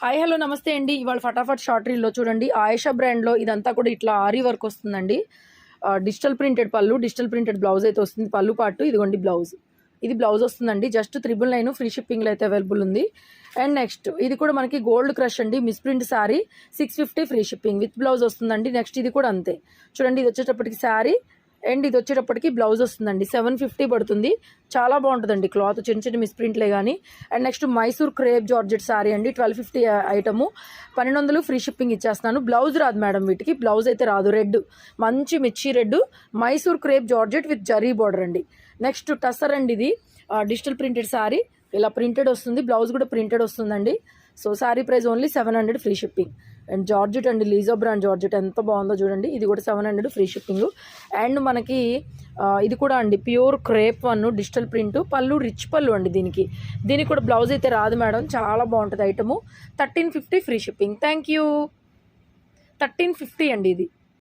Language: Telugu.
హాయ్ హలో నమస్తే అండి. ఇవాళ ఫటాఫట్ షార్ట్ రీల్లో చూడండి, ఆయేషా బ్రాండ్లో ఇదంతా కూడా ఇట్లా ఆరీ వర్క్ వస్తుందండి. డిజిటల్ ప్రింటెడ్ పళ్ళు, డిజిటల్ ప్రింటెడ్ బ్లౌజ్ అయితే వస్తుంది. పళ్ళు పాటు ఇదిగోండి బ్లౌజ్, ఇది బ్లౌజ్ వస్తుందండి. జస్ట్ 999 ఫ్రీ షిప్పింగ్లో అయితే అవైలబుల్ ఉంది. అండ్ నెక్స్ట్ ఇది కూడా మనకి గోల్డ్ క్రష్ అండి, miss print sari 650 free shipping with blouse వస్తుందండి. నెక్స్ట్ ఇది కూడా అంతే చూడండి, ఇది వచ్చేటప్పటికి శారీ అండ్ ఇది వచ్చేటప్పటికి బ్లౌజ్ వస్తుందండి. 750 పడుతుంది. చాలా బాగుంటుందండి క్లాత్, చిన్న చిన్న మిస్ప్రింట్లే కానీ. And next Mysore crepe georgette sari అండి, 1250 ఐటము, 1200 ఫ్రీ షిప్పింగ్ ఇచ్చేస్తున్నాను. బ్లౌజ్ రాదు మేడం, వీటికి బ్లౌజ్ అయితే రాదు. రెడ్, మంచి మిర్చి red, Mysore crepe georgette with zari border అండి. నెక్స్ట్ టస్సర్ అండి, ఇది డిజిటల్ ప్రింటెడ్ శారీ, ఇలా ప్రింటెడ్ వస్తుంది. బ్లౌజ్ కూడా ప్రింటెడ్ వస్తుందండి. So sari price only 700 free shipping. And georgette అండి, లీజో బ్రాండ్ జార్జెట్ ఎంత బాగుందో చూడండి, ఇది కూడా 700 ఫ్రీ షిప్పింగ్. అండ్ మనకి ఇది కూడా అండి pure crepe one digital print, పళ్ళు రిచ్ పళ్ళు అండి. దీనికి కూడా బ్లౌజ్ అయితే రాదు మేడం, చాలా బాగుంటుంది item. 1350 free shipping. Thank you. 1350 అండి ఇది.